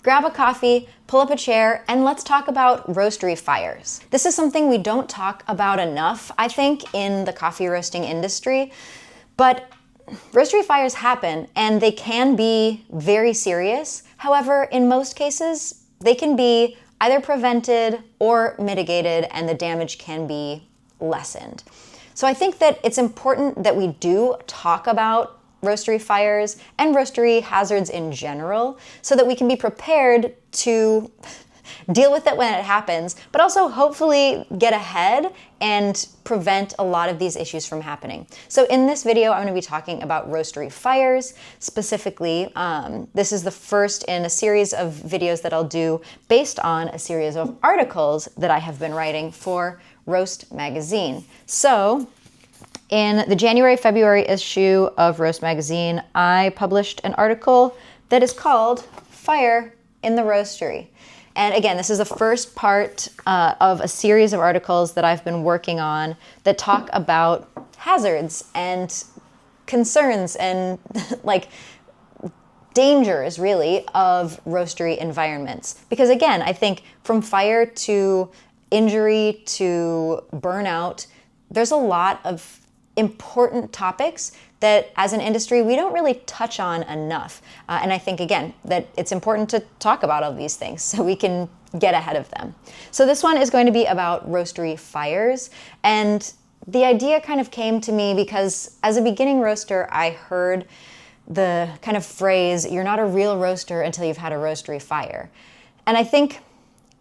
grab a coffee, pull up a chair, and let's talk about roastery fires. This is something we don't talk about enough, I think, in the coffee roasting industry, but roastery fires happen and they can be very serious. However, in most cases, they can be either prevented or mitigated and the damage can be lessened. So I think that it's important that we do talk about roastery fires and roastery hazards in general so that we can be prepared to deal with it when it happens, but also hopefully get ahead and prevent a lot of these issues from happening. So in this video, I'm going to be talking about roastery fires. Specifically, this is the first in a series of videos that I'll do based on a series of articles that I have been writing for Roast magazine. So in the January-February issue of Roast magazine, I published an article that is called Fire in the Roastery. And again, this is the first part of a series of articles that I've been working on that talk about hazards and concerns and like dangers really of roastery environments. Because again, I think from fire to injury to burnout, there's a lot of important topics that as an industry we don't really touch on enough. And I think, again, that it's important to talk about all these things so we can get ahead of them. So this one is going to be about roastery fires. And the idea kind of came to me because as a beginning roaster, I heard the kind of phrase, you're not a real roaster until you've had a roastery fire. And I think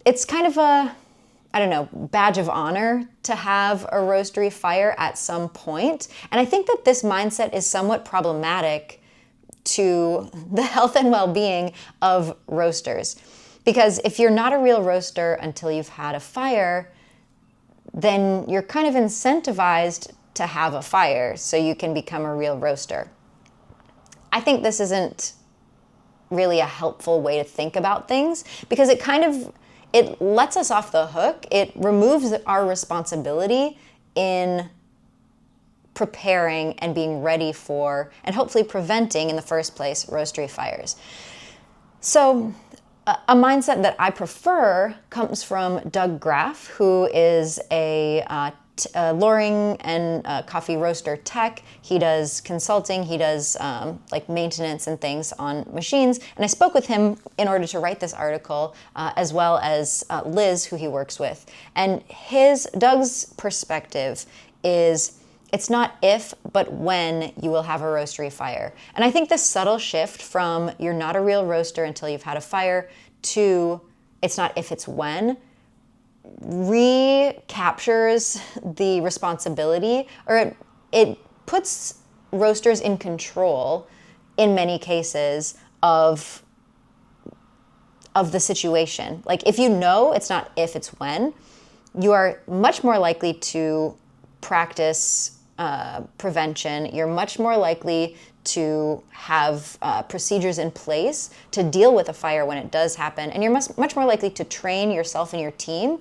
it's kind of a, I don't know, badge of honor to have a roastery fire at some point. And I think that this mindset is somewhat problematic to the health and well-being of roasters. Because if you're not a real roaster until you've had a fire, then you're kind of incentivized to have a fire so you can become a real roaster. I think this isn't really a helpful way to think about things because it lets us off the hook. It removes our responsibility in preparing and being ready for, and hopefully preventing in the first place, roastery fires. So a mindset that I prefer comes from Doug Graff, who is a Loring and coffee roaster tech. He does consulting, he does like maintenance and things on machines. And I spoke with him in order to write this article, as well as Liz, who he works with. And Doug's perspective is it's not if, but when you will have a roastery fire. And I think this subtle shift from you're not a real roaster until you've had a fire to it's not if, it's when, recaptures the responsibility, or it puts roasters in control in many cases of the situation. Like if you know it's not if, it's when, you are much more likely to practice prevention. You're much more likely to have procedures in place to deal with a fire when it does happen. And you're much more likely to train yourself and your team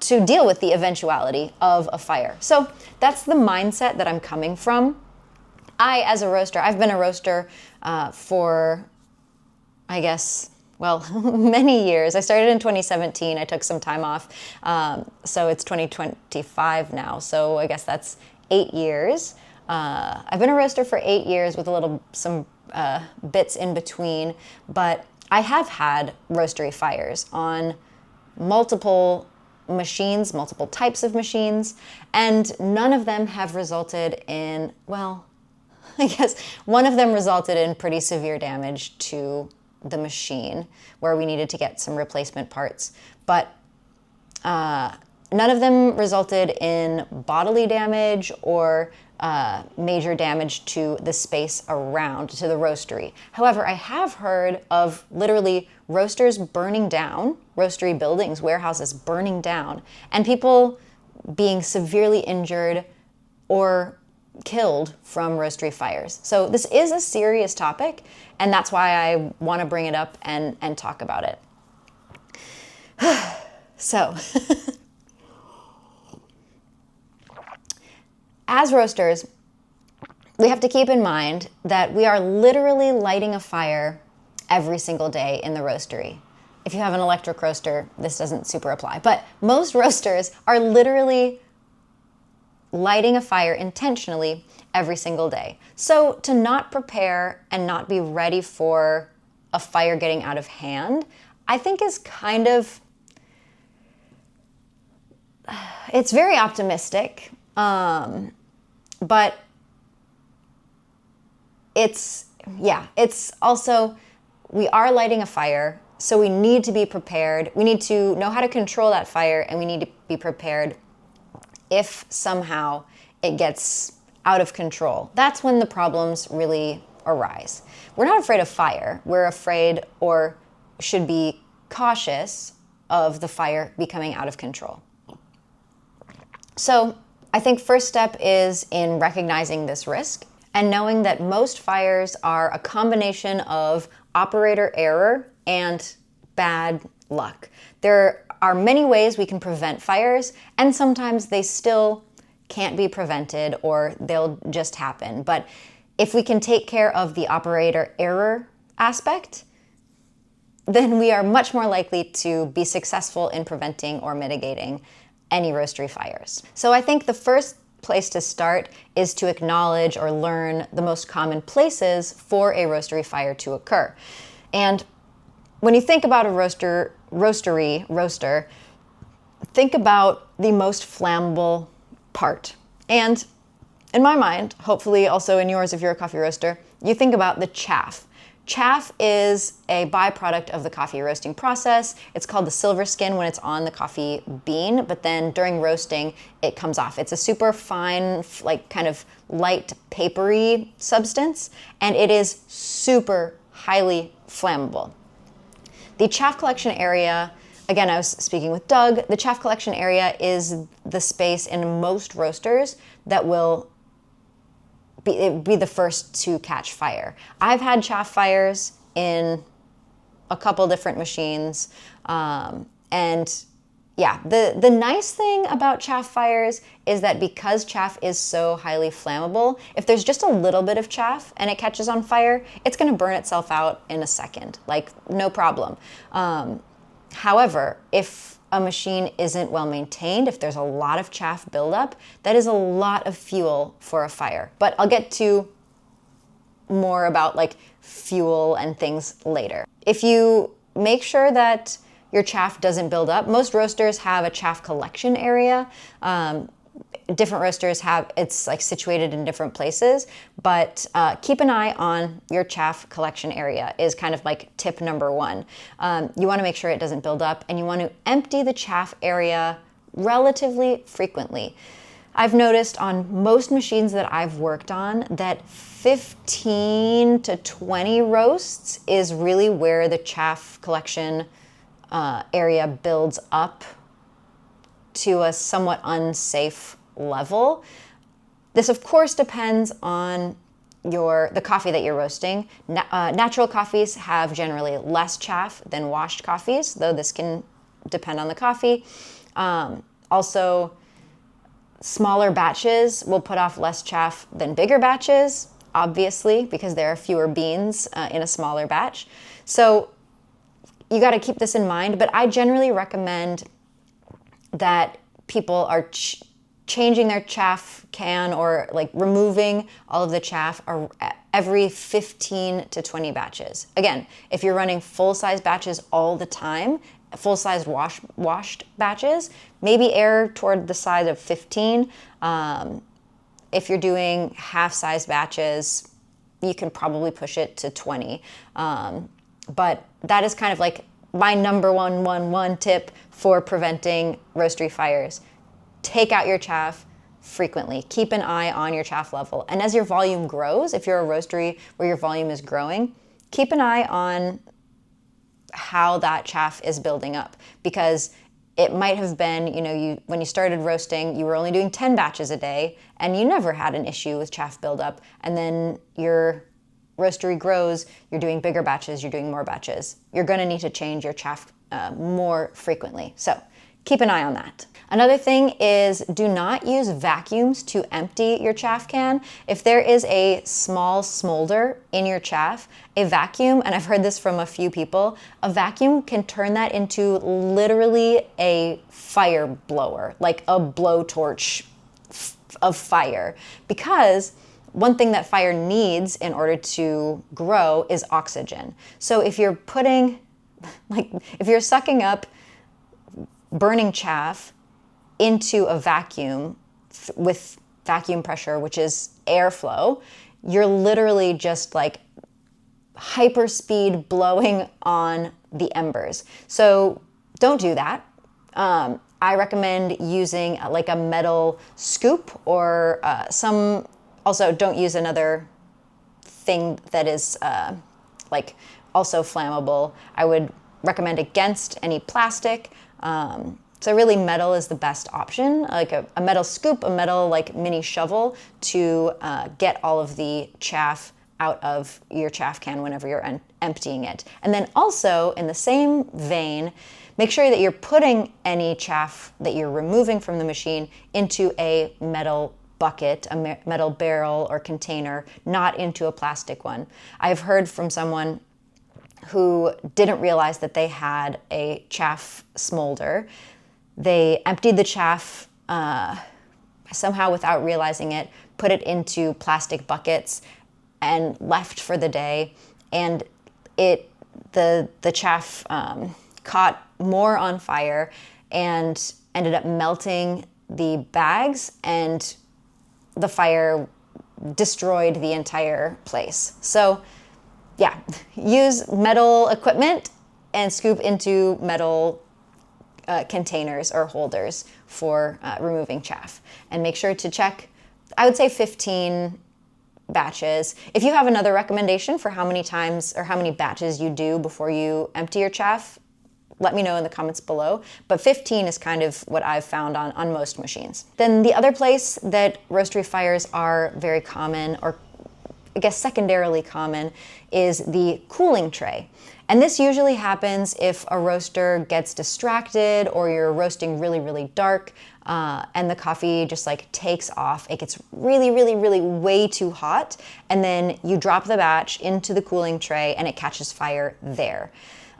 to deal with the eventuality of a fire. So that's the mindset that I'm coming from. As a roaster, I've been a roaster for, I guess, well, many years. I started in 2017. I took some time off. So it's 2025 now. So I guess that's 8 years. I've been a roaster for 8 years with some bits in between, but I have had roastery fires on multiple machines, multiple types of machines, and none of them have resulted in, well, I guess one of them resulted in pretty severe damage to the machine where we needed to get some replacement parts, but none of them resulted in bodily damage or major damage to the space around, to the roastery. However, I have heard of literally roasters burning down, roastery buildings, warehouses burning down, and people being severely injured or killed from roastery fires. So this is a serious topic, and that's why I want to bring it up and talk about it. So, as roasters, we have to keep in mind that we are literally lighting a fire every single day in the roastery. If you have an electric roaster, this doesn't super apply. But most roasters are literally lighting a fire intentionally every single day. So to not prepare and not be ready for a fire getting out of hand, I think is kind of, it's very optimistic, but it's also, we are lighting a fire, so we need to be prepared. We need to know how to control that fire, and we need to be prepared if somehow it gets out of control. That's when the problems really arise. We're not afraid of fire. We're afraid, or should be cautious of, the fire becoming out of control. So I think first step is in recognizing this risk and knowing that most fires are a combination of operator error and bad luck. There are many ways we can prevent fires, and sometimes they still can't be prevented, or they'll just happen. But if we can take care of the operator error aspect, then we are much more likely to be successful in preventing or mitigating any roastery fires. So I think the first place to start is to acknowledge or learn the most common places for a roastery fire to occur. And when you think about a roaster, think about the most flammable part. And in my mind, hopefully also in yours if you're a coffee roaster, you think about the chaff. Chaff is a byproduct of the coffee roasting process. It's called the silver skin when it's on the coffee bean, but then during roasting, it comes off. It's a super fine, like kind of light papery substance, and it is super highly flammable. The chaff collection area, again, I was speaking with Doug, the chaff collection area is the space in most roasters that will be the first to catch fire. I've had chaff fires in a couple different machines, and yeah, the nice thing about chaff fires is that because chaff is so highly flammable, if there's just a little bit of chaff and it catches on fire, it's gonna burn itself out in a second, like no problem. However, if a machine isn't well maintained, if there's a lot of chaff buildup, that is a lot of fuel for a fire. But I'll get to more about like fuel and things later. If you make sure that your chaff doesn't build up, most roasters have a chaff collection area. Different roasters have, it's like situated in different places, but keep an eye on your chaff collection area is kind of like tip number one. You want to make sure it doesn't build up, and you want to empty the chaff area relatively frequently. I've noticed on most machines that I've worked on that 15 to 20 roasts is really where the chaff collection area builds up to a somewhat unsafe level. This of course depends on the coffee that you're roasting. Natural coffees have generally less chaff than washed coffees, though this can depend on the coffee. Also, smaller batches will put off less chaff than bigger batches, obviously, because there are fewer beans in a smaller batch. So you got to keep this in mind, but I generally recommend that people are changing their chaff can, or like removing all of the chaff every 15 to 20 batches. Again, if you're running full-size batches all the time, full-size washed batches, maybe err toward the side of 15. If you're doing half-size batches, you can probably push it to 20. But that is kind of like my number one tip for preventing roastery fires. Take out your chaff frequently. Keep an eye on your chaff level. And as your volume grows, if you're a roastery where your volume is growing, keep an eye on how that chaff is building up, because it might have been, when you started roasting, you were only doing 10 batches a day and you never had an issue with chaff buildup. And then your roastery grows, you're doing bigger batches, you're doing more batches. You're going to need to change your chaff more frequently. So keep an eye on that. Another thing is do not use vacuums to empty your chaff can. If there is a small smolder in your chaff, a vacuum, and I've heard this from a few people, a vacuum can turn that into literally a fire blower, like a blowtorch of fire. Because one thing that fire needs in order to grow is oxygen. So if you're if you're sucking up burning chaff into a vacuum with vacuum pressure, which is airflow, you're literally just like hyper speed blowing on the embers. So don't do that. I recommend using like a metal scoop or also don't use another thing that is like also flammable. I would recommend against any plastic. So really metal is the best option, like a metal scoop, a metal like mini shovel to get all of the chaff out of your chaff can whenever you're emptying it. And then also in the same vein, make sure that you're putting any chaff that you're removing from the machine into a metal bucket, a metal barrel or container, not into a plastic one. I've heard from someone who didn't realize that they had a chaff smolder. They emptied the chaff somehow without realizing it, put it into plastic buckets and left for the day. And the chaff caught more on fire and ended up melting the bags, and the fire destroyed the entire place. So yeah, use metal equipment and scoop into metal containers or holders for removing chaff. And make sure to check, I would say 15 batches. If you have another recommendation for how many times or how many batches you do before you empty your chaff, let me know in the comments below. But 15 is kind of what I've found on most machines. Then the other place that roastery fires are very common, or I guess secondarily common, is the cooling tray. And this usually happens if a roaster gets distracted or you're roasting really, really dark and the coffee just like takes off. It gets really, really, really way too hot. And then you drop the batch into the cooling tray and it catches fire there.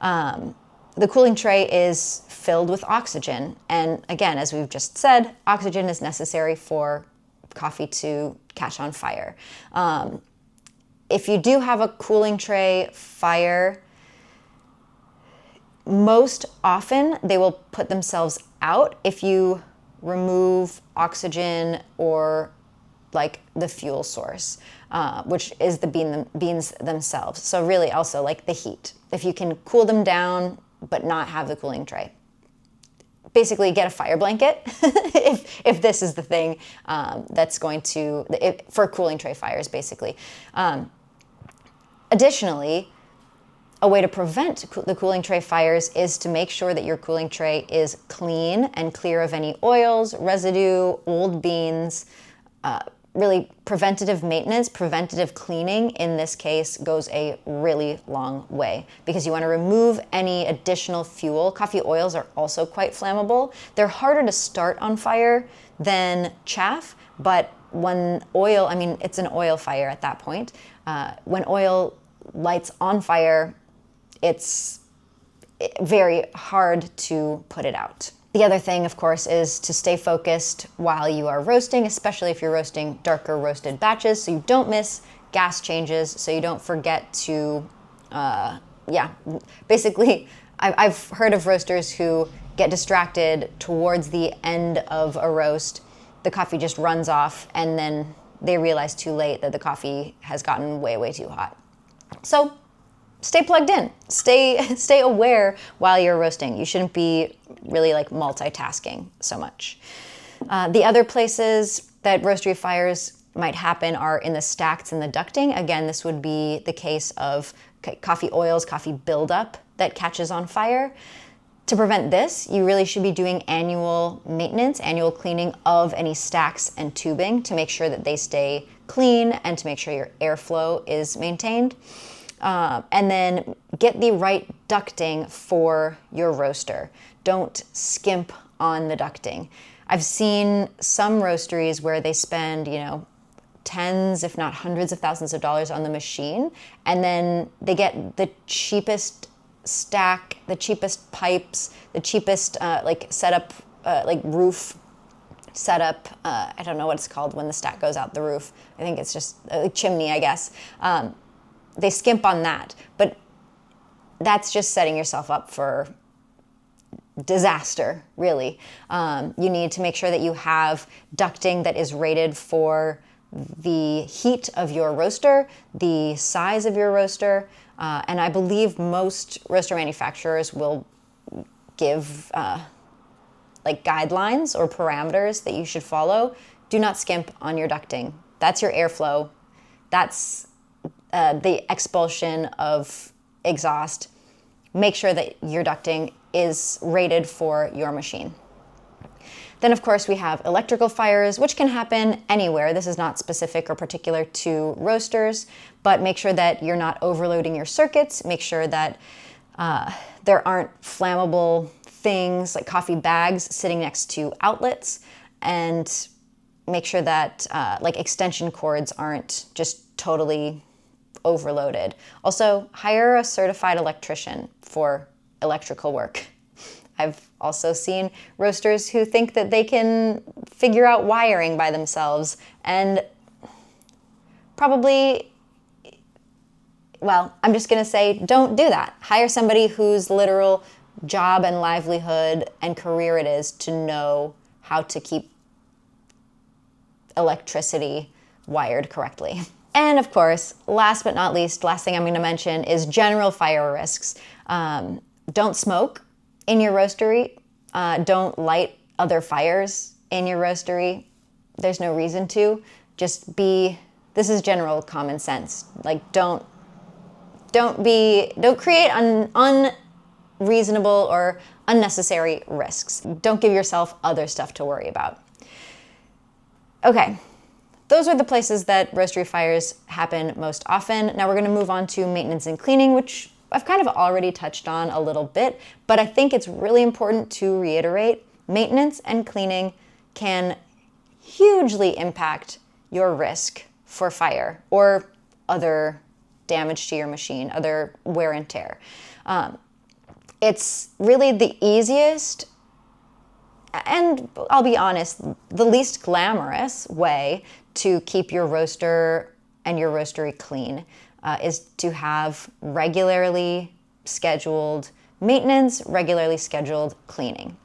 The cooling tray is filled with oxygen. And again, as we've just said, oxygen is necessary for coffee to catch on fire. If you do have a cooling tray fire, most often they will put themselves out if you remove oxygen or like the fuel source, which is the beans themselves. So really also like the heat. If you can cool them down but not have the cooling tray. Basically get a fire blanket if this is the thing that's going to, for cooling tray fires basically. Additionally, a way to prevent the cooling tray fires is to make sure that your cooling tray is clean and clear of any oils, residue, old beans. Really preventative maintenance, preventative cleaning in this case goes a really long way because you want to remove any additional fuel. Coffee oils are also quite flammable. They're harder to start on fire than chaff, but when oil, I mean, it's an oil fire at that point. When oil lights on fire, it's very hard to put it out. The other thing, of course, is to stay focused while you are roasting, especially if you're roasting darker roasted batches, so you don't miss gas changes, so you don't forget to, basically, I've heard of roasters who get distracted towards the end of a roast, the coffee just runs off, and then they realize too late that the coffee has gotten way, way too hot. So stay plugged in, stay aware while you're roasting. You shouldn't be really like multitasking so much. The other places that roastery fires might happen are in the stacks and the ducting. Again, this would be the case of coffee oils, coffee buildup that catches on fire. To prevent this, you really should be doing annual maintenance, annual cleaning of any stacks and tubing to make sure that they stay clean and to make sure your airflow is maintained. And then get the right ducting for your roaster. Don't skimp on the ducting. I've seen some roasteries where they spend, tens, if not hundreds of thousands of dollars on the machine, and then they get the cheapest stack, the cheapest pipes, the cheapest setup, roof setup. I don't know what it's called when the stack goes out the roof. I think it's just a chimney, I guess. They skimp on that, but that's just setting yourself up for disaster, really. You need to make sure that you have ducting that is rated for the heat of your roaster, the size of your roaster, and I believe most roaster manufacturers will give guidelines or parameters that you should follow. Do not skimp on your ducting. That's your airflow. That's the expulsion of exhaust. Make sure that your ducting is rated for your machine. Then, of course, we have electrical fires, which can happen anywhere. This is not specific or particular to roasters, but make sure that you're not overloading your circuits. Make sure that there aren't flammable things like coffee bags sitting next to outlets, and make sure that extension cords aren't just totally overloaded. Also, hire a certified electrician for electrical work. I've also seen roasters who think that they can figure out wiring by themselves, and probably, well, I'm just gonna say, don't do that. Hire somebody whose literal job and livelihood and career it is to know how to keep electricity wired correctly. And of course, last but not least, last thing I'm going to mention is general fire risks. Don't smoke in your roastery. Don't light other fires in your roastery. There's no reason to. This is general common sense. Don't create unreasonable or unnecessary risks. Don't give yourself other stuff to worry about. Okay. Those are the places that roastery fires happen most often. Now we're going to move on to maintenance and cleaning, which I've kind of already touched on a little bit, but I think it's really important to reiterate maintenance and cleaning can hugely impact your risk for fire or other damage to your machine, other wear and tear. It's really the easiest, and I'll be honest, the least glamorous way to keep your roaster and your roastery clean is to have regularly scheduled maintenance, regularly scheduled cleaning.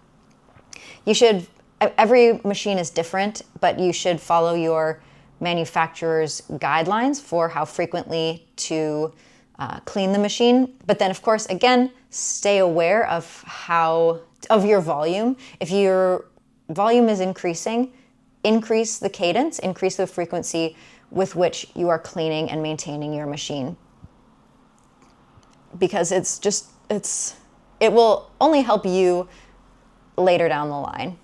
Every machine is different, but you should follow your manufacturer's guidelines for how frequently to clean the machine. But then, of course, again, stay aware of your volume. If your volume is increasing, increase the cadence, increase the frequency with which you are cleaning and maintaining your machine. Because it will only help you later down the line.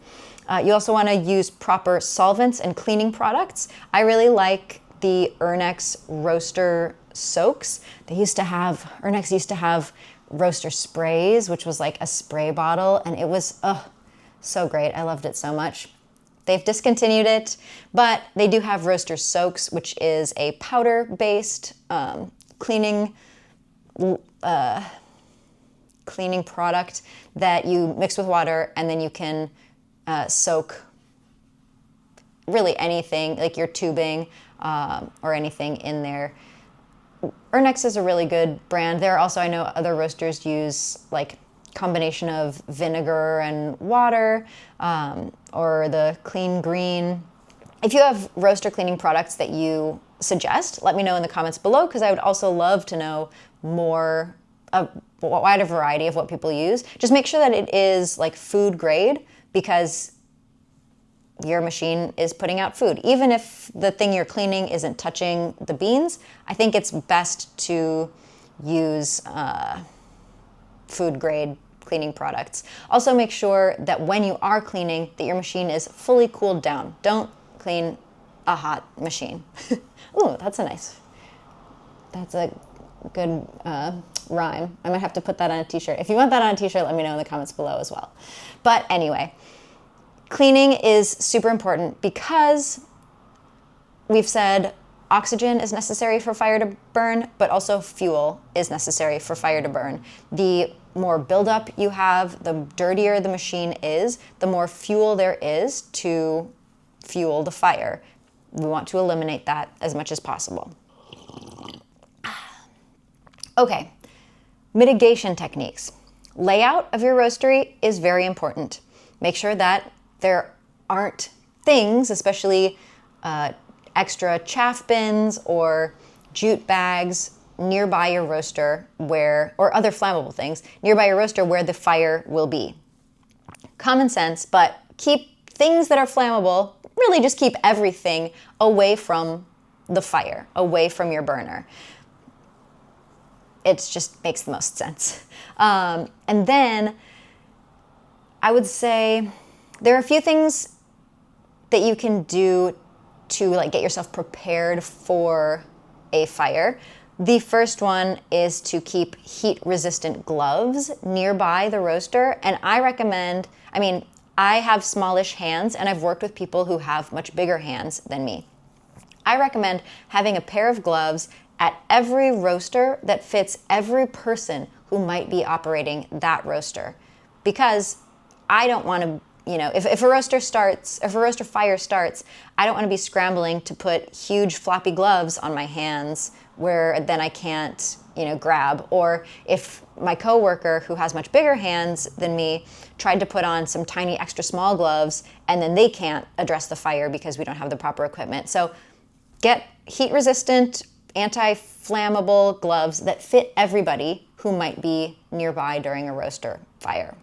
You also want to use proper solvents and cleaning products. I really like the Ernex roaster soaks. Ernex used to have roaster sprays, which was like a spray bottle, and it was so great. I loved it so much. They've discontinued it, but they do have roaster soaks, which is a powder-based cleaning product that you mix with water, and then you can soak really anything, like your tubing or anything in there. Ernex is a really good brand. There are also, I know other roasters use like combination of vinegar and water or the Clean Green. If you have roaster cleaning products that you suggest, let me know in the comments below, because I would also love to know more, a wider variety of what people use. Just make sure that it is like food grade, because your machine is putting out food. Even if the thing you're cleaning isn't touching the beans, I think it's best to use food grade cleaning products. Also make sure that when you are cleaning, that your machine is fully cooled down. Don't clean a hot machine. Ooh, that's a good rhyme. I might have to put that on a t-shirt. If you want that on a t-shirt, let me know in the comments below as well. But anyway, Cleaning is super important because we've said oxygen is necessary for fire to burn, but also fuel is necessary for fire to burn. The more buildup you have, the dirtier the machine is, the more fuel there is to fuel the fire. We want to eliminate that as much as possible. Okay, mitigation techniques. Layout of your roastery is very important. Make sure that there aren't things, especially extra chaff bins or jute bags nearby your roaster or other flammable things nearby your roaster where the fire will be. Common sense, but keep things that are flammable, really just keep everything away from the fire, away from your burner. It just makes the most sense. And then I would say there are a few things that you can do to get yourself prepared for a fire. The first one is to keep heat-resistant gloves nearby the roaster. And I recommend, I have smallish hands and I've worked with people who have much bigger hands than me. I recommend having a pair of gloves at every roaster that fits every person who might be operating that roaster. Because I don't want to, if a roaster fire starts, I don't want to be scrambling to put huge floppy gloves on my hands where then I can't, grab. Or if my coworker who has much bigger hands than me tried to put on some tiny extra small gloves and then they can't address the fire because we don't have the proper equipment. So get heat resistant, anti-flammable gloves that fit everybody who might be nearby during a roaster fire.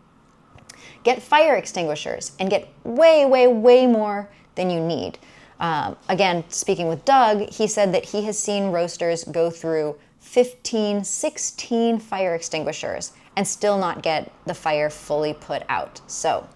Get fire extinguishers and get way, way, way more than you need. Again, speaking with Doug, he said that he has seen roasters go through 15, 16 fire extinguishers and still not get the fire fully put out. So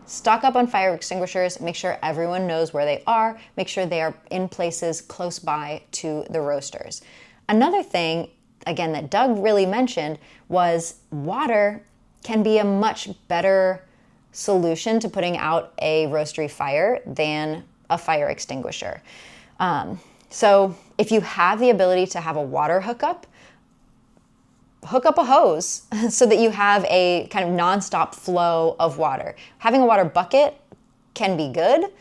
stock up on fire extinguishers, make sure everyone knows where they are, make sure they are in places close by to the roasters. Another thing, again, that Doug really mentioned was water can be a much better solution to putting out a roastery fire than a fire extinguisher. So if you have the ability to have a water hookup, hook up a hose so that you have a kind of nonstop flow of water. Having a water bucket can be good,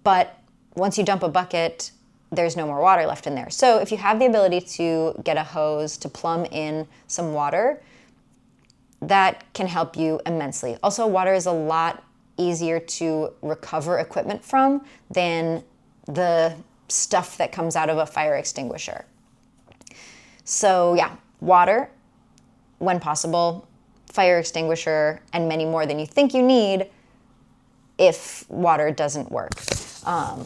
but once you dump a bucket, there's no more water left in there. So if you have the ability to get a hose to plumb in some water, that can help you immensely. Also, water is a lot easier to recover equipment from than the stuff that comes out of a fire extinguisher. So yeah, water, when possible, fire extinguisher, and many more than you think you need if water doesn't work. I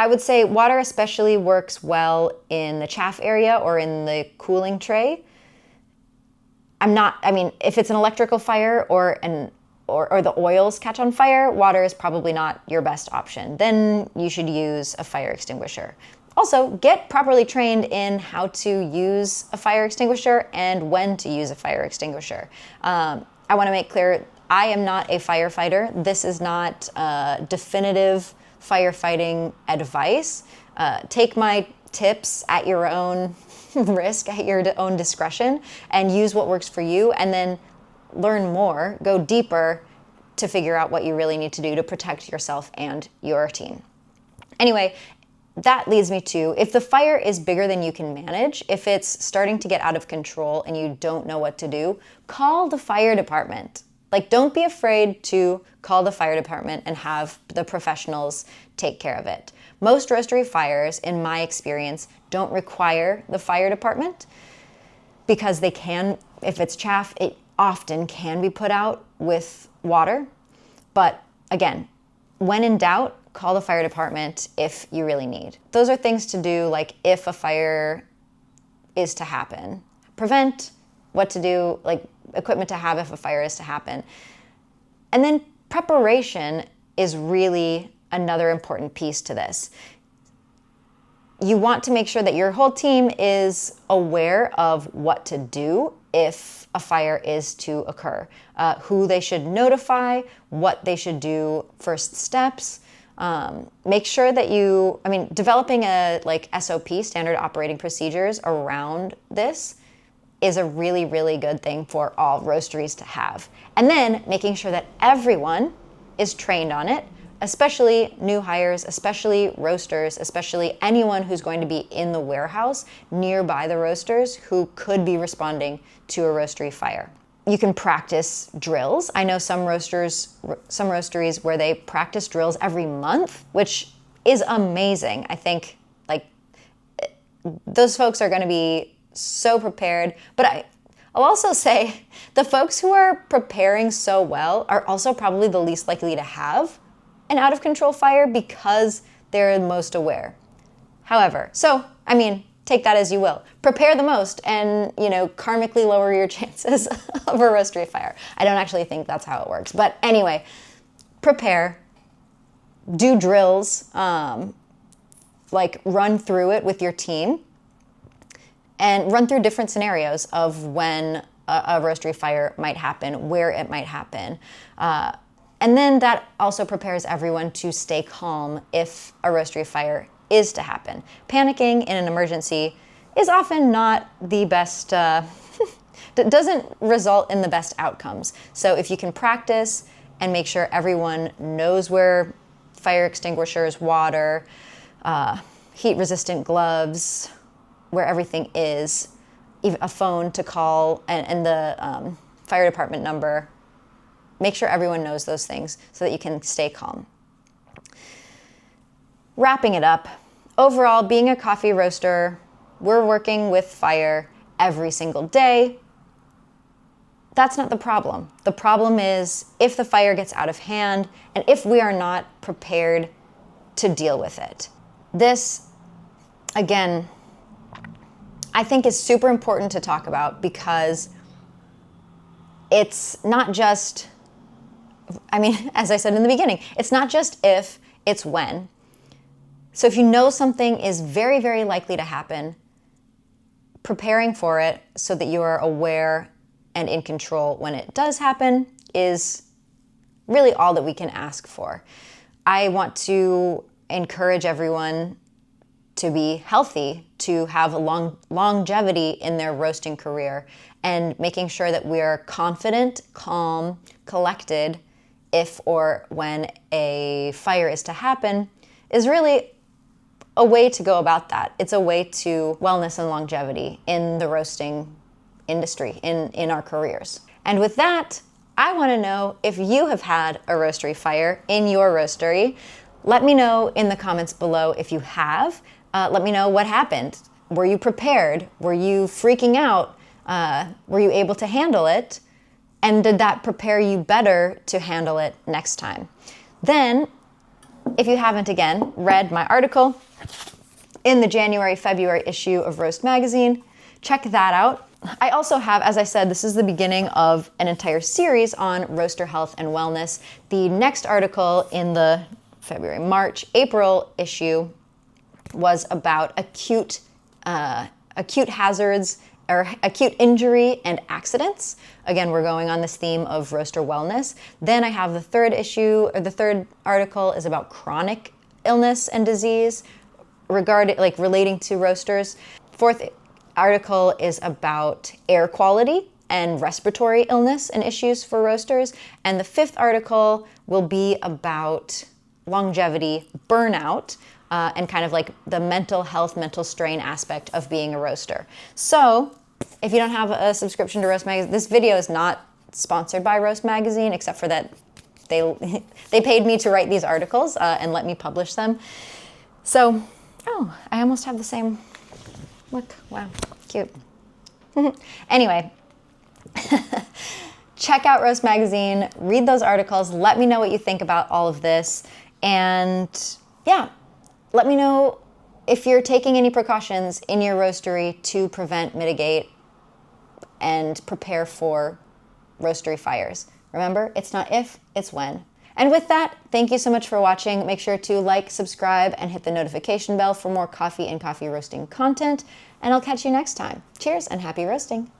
would say water especially works well in the chaff area or in the cooling tray. If it's an electrical fire or the oils catch on fire, water is probably not your best option. Then you should use a fire extinguisher. Also, get properly trained in how to use a fire extinguisher and when to use a fire extinguisher. I want to make clear, I am not a firefighter. This is not definitive firefighting advice. Take my tips at your own risk, at your own discretion, and use what works for you, and then learn more, go deeper to figure out what you really need to do to protect yourself and your team. Anyway, that leads me to, if the fire is bigger than you can manage, if it's starting to get out of control and you don't know what to do, call the fire department. Don't be afraid to call the fire department and have the professionals take care of it. Most roastery fires, in my experience, don't require the fire department because they can, if it's chaff, it often can be put out with water. But again, when in doubt, call the fire department if you really need. Those are things to do, if a fire is to happen. Prevent, what to do, equipment to have if a fire is to happen. And then preparation is really another important piece to this. you want to make sure that your whole team is aware of what to do if a fire is to occur, who they should notify, what they should do, first steps. Make sure that developing a SOP, standard operating procedures around this is a really, really good thing for all roasteries to have. And then making sure that everyone is trained on it, especially new hires, especially roasters, especially anyone who's going to be in the warehouse nearby the roasters who could be responding to a roastery fire. You can practice drills. I know some roasteries where they practice drills every month, which is amazing. I think those folks are going to be so prepared. But I'll also say the folks who are preparing so well are also probably the least likely to have an out of control fire because they're most aware. However, take that as you will. Prepare the most and, karmically lower your chances of a roastery fire. I don't actually think that's how it works. But anyway, prepare, do drills, run through it with your team, and run through different scenarios of when a roastery fire might happen, where it might happen. And then that also prepares everyone to stay calm if a roastery fire is to happen. Panicking in an emergency is often not the best, doesn't result in the best outcomes. So if you can practice and make sure everyone knows where fire extinguishers, water, heat-resistant gloves, where everything is, even a phone to call, and the fire department number. Make sure everyone knows those things so that you can stay calm. Wrapping it up, overall, being a coffee roaster, we're working with fire every single day. That's not the problem. The problem is if the fire gets out of hand and if we are not prepared to deal with it. This, again, I think is super important to talk about because it's not just, as I said in the beginning, it's not just if, it's when. So if you know something is very, very likely to happen, preparing for it so that you are aware and in control when it does happen is really all that we can ask for. I want to encourage everyone to be healthy, to have a longevity in their roasting career, and making sure that we are confident, calm, collected if or when a fire is to happen is really a way to go about that. It's a way to wellness and longevity in the roasting industry, in our careers. And with that, I want to know if you have had a roastery fire in your roastery. Let me know in the comments below if you have. Let me know what happened. Were you prepared? Were you freaking out? Were you able to handle it? And did that prepare you better to handle it next time? Then, if you haven't again read my article in the January-February issue of Roast Magazine, check that out. I also have, as I said, this is the beginning of an entire series on roaster health and wellness. The next article in the February, March, April issue was about acute hazards or acute injury and accidents. Again, we're going on this theme of roaster wellness. Then I have the third article is about chronic illness and disease relating to roasters. Fourth article is about air quality and respiratory illness and issues for roasters. And the fifth article will be about longevity, burnout, and kind of the mental health, mental strain aspect of being a roaster. So if you don't have a subscription to Roast Magazine, this video is not sponsored by Roast Magazine, except for that they paid me to write these articles and let me publish them. So, I almost have the same look. Wow, cute. Anyway, check out Roast Magazine, read those articles, let me know what you think about all of this, and yeah, let me know if you're taking any precautions in your roastery to prevent, mitigate, and prepare for roastery fires. Remember, it's not if, it's when. And with that, thank you so much for watching. Make sure to like, subscribe, and hit the notification bell for more coffee and coffee roasting content. And I'll catch you next time. Cheers and happy roasting.